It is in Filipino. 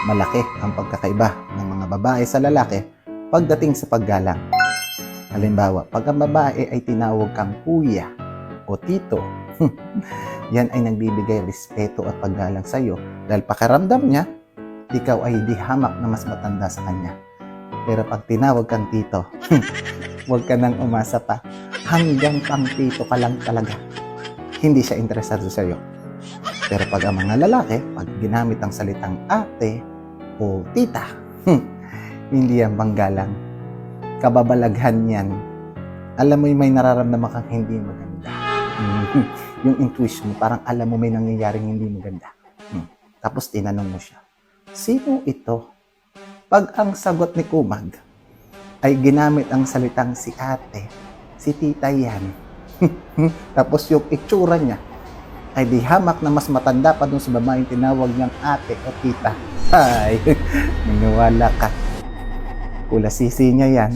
Malaki ang pagkakaiba ng mga babae sa lalaki pagdating sa paggalang. Halimbawa, pag ang babae ay tinawag kang kuya o tito, yan ay nagbibigay respeto at paggalang sa iyo dahil pakiramdam niya, ikaw ay di hamak na mas matanda sa kanya. Pero pag tinawag kang tito, huwag ka nang umasa pa. Hanggang pang tito ka lang talaga. Hindi siya interesado sa iyo. Pero pag ang mga lalaki, pag ginamit ang salitang ate o tita, hindi yan panggalang. Kababalaghan yan. Alam mo yung may nararamdaman kang hindi maganda. Yung intuition mo, parang alam mo may nangyayaring hindi maganda. Tapos tinanong mo siya, sino ito? Pag ang sagot ni Kumag ay ginamit ang salitang si ate, si tita yan. Tapos yung itsura niya ay di hamak na mas matanda pa dun sa babaeng tinawag niyang ate o tita. Ay, maniwala ka. Kulasisi niya yan.